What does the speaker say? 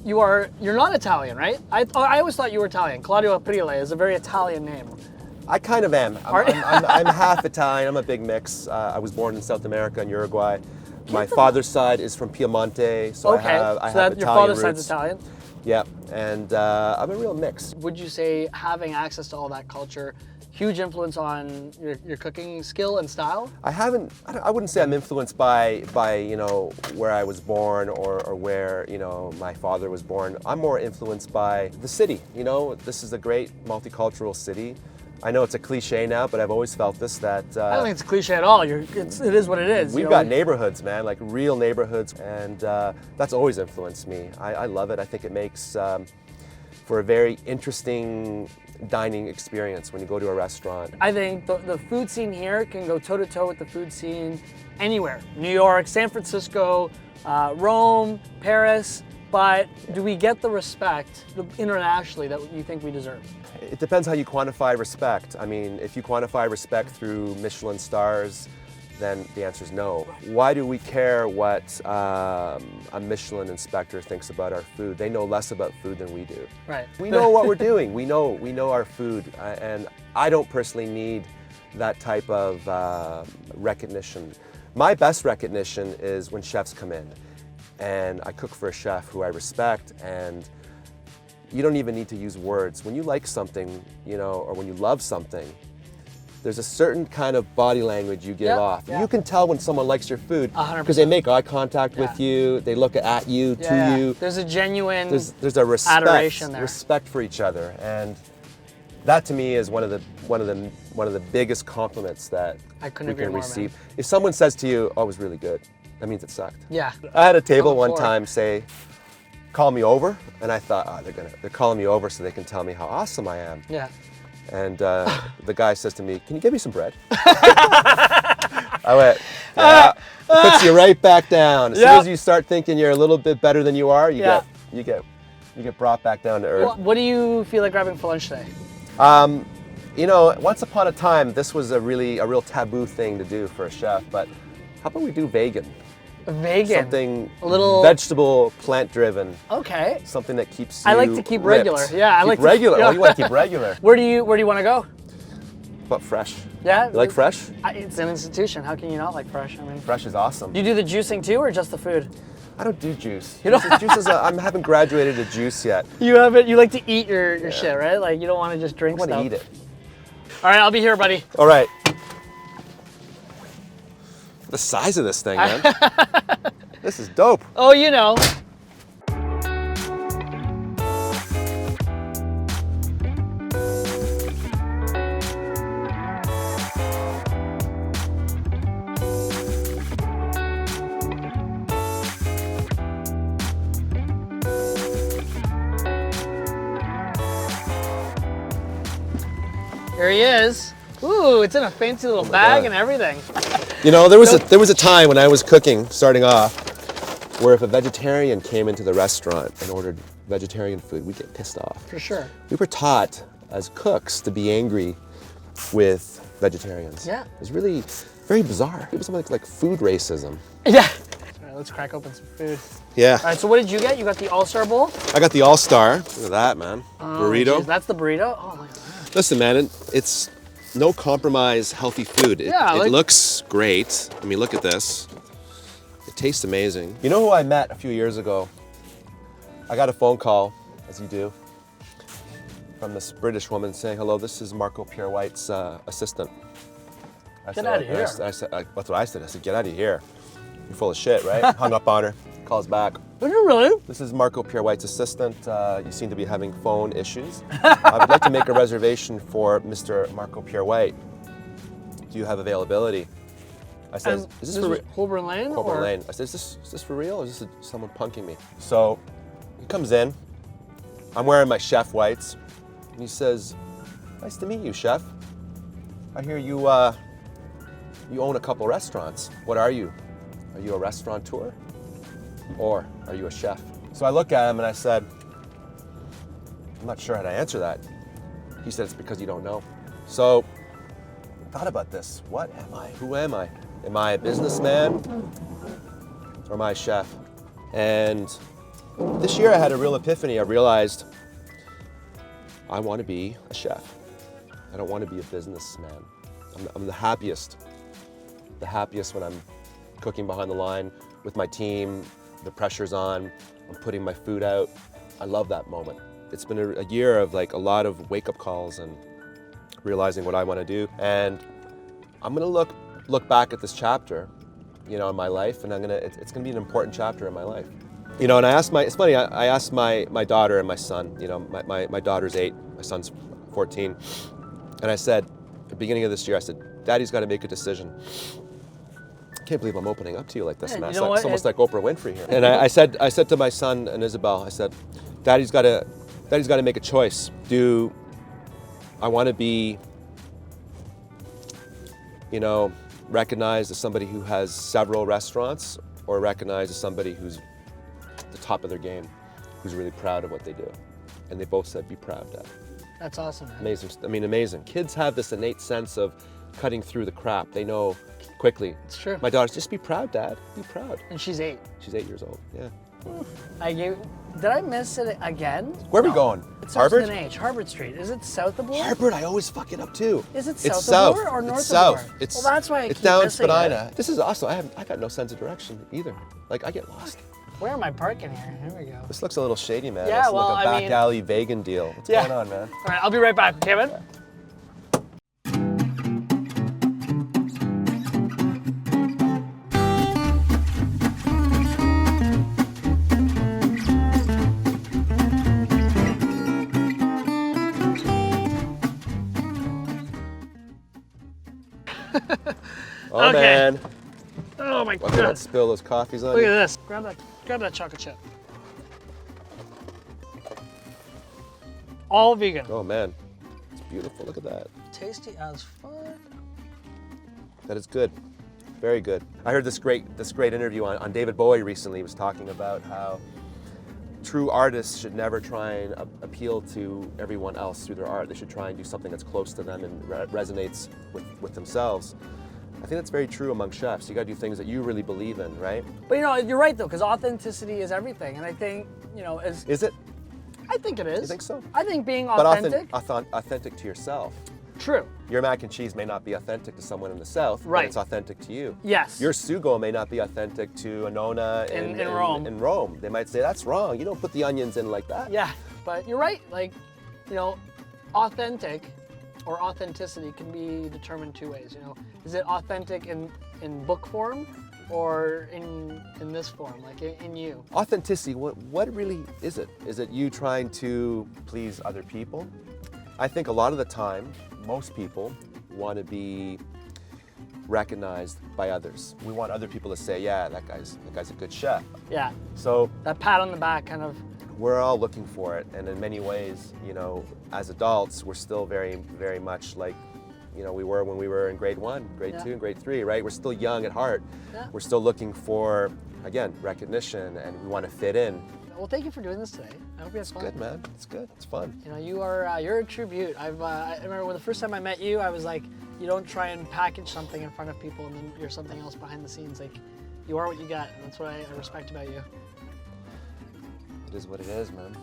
you're not Italian, right? I always thought you were Italian. Claudio Aprile is a very Italian name. I kind of am. I'm half Italian. I'm a big mix. I was born in South America in Uruguay. My father's side is from Piemonte, so okay. I have Italian your father's roots. side's Italian? Yeah, and I'm a real mix. Would you say having access to all that culture, huge influence on your cooking skill and style? I wouldn't say I'm influenced by where I was born or where my father was born. I'm more influenced by the city. This is a great multicultural city. I know it's a cliche now, but I've always felt this, that... I don't think it's a cliche at all. It is what it is. We've got neighborhoods, man, like real neighborhoods, and that's always influenced me. I love it. I think it makes for a very interesting dining experience when you go to a restaurant. I think the food scene here can go toe-to-toe with the food scene anywhere. New York, San Francisco, Rome, Paris, but do we get the respect internationally that you think we deserve? It depends how you quantify respect. I mean, if you quantify respect through Michelin stars, then the answer is no. Why do we care what a Michelin inspector thinks about our food? They know less about food than we do. Right. We know what we're doing. We know our food, and I don't personally need that type of recognition. My best recognition is when chefs come in, and I cook for a chef who I respect, and you don't even need to use words. When you like something, or when you love something, there's a certain kind of body language you give off. You can tell when someone likes your food because they make eye contact with you, they look at you, to you. There's a genuine there's a respect, adoration there. Respect for each other, and that to me is one of the biggest compliments that we can receive. Man. If someone says to you, "Oh, it was really good," that means it sucked. Yeah. I had a table one time say, "Call me over," and I thought, they're calling me over so they can tell me how awesome I am. Yeah. And the guy says to me, "Can you give me some bread?" I went, "Yeah." It puts you right back down. As soon as you start thinking you're a little bit better than you are, you get brought back down to earth. Well, what do you feel like grabbing for lunch today? Once upon a time, this was a real taboo thing to do for a chef. But how about we do vegan? Vegan. Something a little vegetable, plant-driven. Okay. Something that keeps you I like to keep ripped. regular. Yeah, I like to regular. Yeah. Oh, you want to keep regular. Where do you want to go? But fresh. Yeah. You like fresh? It's an institution. How can you not like fresh? I mean, fresh is awesome. Do you do the juicing too, or just the food? I don't do juice. You don't? Juice is I haven't graduated to juice yet. You haven't. You like to eat your shit, right? Like you don't want to just drink stuff. I want to eat it. All right, I'll be here, buddy. All right. The size of this thing, man. This is dope. Oh, you know. Here he is. Ooh, it's in a fancy little bag and everything. There was a time when I was cooking, starting off, where if a vegetarian came into the restaurant and ordered vegetarian food, we'd get pissed off. For sure. We were taught as cooks to be angry with vegetarians. Yeah. It was really very bizarre. It was something like food racism. Yeah. All right, let's crack open some food. Yeah. All right, so what did you get? You got the All-Star Bowl? I got the All-Star. Look at that, man. Burrito. Geez, that's the burrito? Oh, my God. Listen, man, it's no compromise healthy food. It looks great. I mean, look at this. It tastes amazing. You know who I met a few years ago? I got a phone call, as you do, from this British woman saying, "Hello, this is Marco Pierre White's assistant." Get out of here. I said, that's what I said. I said, "Get out of here. You're full of shit," right? Hung up on her. Calls back. Are you really? This is Marco Pierre White's assistant. You seem to be having phone issues. I would like to make a reservation for Mr. Marco Pierre White. Do you have availability? I said, "Is this for real?" Holborn Lane? Holborn Lane. I said, is this for real, or is this someone punking me? So he comes in. I'm wearing my chef whites, and he says, "Nice to meet you, chef. I hear you own a couple restaurants. What are you? Are you a restaurateur, or are you a chef?" So I look at him and I said, "I'm not sure how to answer that." He said, "It's because you don't know." So I thought about this. What am I? Who am I? Am I a businessman or am I a chef? And This year I had a real epiphany. I realized I want to be a chef. I don't want to be a businessman. I'm the happiest when I'm cooking behind the line with my team, the pressure's on, I'm putting my food out. I love that moment. It's been a year of like a lot of wake-up calls and realizing what I want to do. And I'm gonna look back at this chapter, you know, in my life, and it's gonna be an important chapter in my life. You know, and it's funny, I asked my daughter and my son, you know, my daughter's 8, my son's 14, and I said, at the beginning of this year, I said, Daddy's gotta make a decision. I can't believe I'm opening up to you like this, man. It's almost like Oprah Winfrey here. And I said to my son and Isabel, I said, Daddy's gotta make a choice. Do I wanna be, you know, recognized as somebody who has several restaurants, or recognized as somebody who's at the top of their game, who's really proud of what they do? And they both said, be proud, Dad. That's awesome, man. Amazing, I mean, amazing. Kids have this innate sense of cutting through the crap. They know quickly. It's true. My daughter's, just be proud, Dad, be proud. And she's 8. She's 8 years old, yeah. Did I miss it again? Where are we going? It starts Harvard? with an H, Harvard Street. Is it south of Bloor? Harvard, I always fuck it up too. Is it It's south of Bloor or north It's of south. Bloor? It's, well, that's why it's keep down missing Spadina. it. This is also, I got no sense of direction either. Like, I get lost. Where am I parking here? Here we go. This looks a little shady, man. Yeah, It's well, like a I back mean- alley vegan deal. What's Yeah. going on, man? All right, I'll be right back, okay, man? Oh, Okay. man. Oh my Watch out, God. spill those coffees on Look you. at this. Grab that chocolate chip. All vegan. Oh, man. It's beautiful. Look at that. Tasty as fuck. That is good. Very good. I heard this great interview on David Bowie recently. He was talking about how true artists should never try and appeal to everyone else through their art. They should try and do something that's close to them and resonates with themselves. I think that's very true among chefs. You gotta do things that you really believe in, right? But you know, you're right though, because authenticity is everything. And I think, you know, Is it? I think it is. You think so? I think being But authentic. authentic to yourself. True. Your mac and cheese may not be authentic to someone in the South, Right. but it's authentic to you. Yes. Your sugo may not be authentic to a Nona in Rome. In Rome. They might say, that's wrong. You don't put the onions in like that. Yeah, but you're right. Like, you know, authentic or authenticity can be determined 2 ways. You know, is it authentic in book form or in this form, like in you? Authenticity, what really is it? Is it you trying to please other people? I think a lot of the time, most people want to be recognized by others. We want other people to say, yeah, that guy's a good chef. Yeah, So that pat on the back kind of. we're all looking for it, and in many ways, you know, as adults, we're still very, very much like, you know, we were when we were in grade 1, grade 2, and grade 3, right? We're still young at heart. Yeah. We're still looking for, again, recognition, and we want to fit in. Well, thank you for doing this today. I hope you had fun. Good, man. It's good. It's fun. You know, you're a true beaut. I remember when the first time I met you, I was like, you don't try and package something in front of people and then you're something else behind the scenes. Like, you are what you got, and that's what I respect about you. It is what it is, man.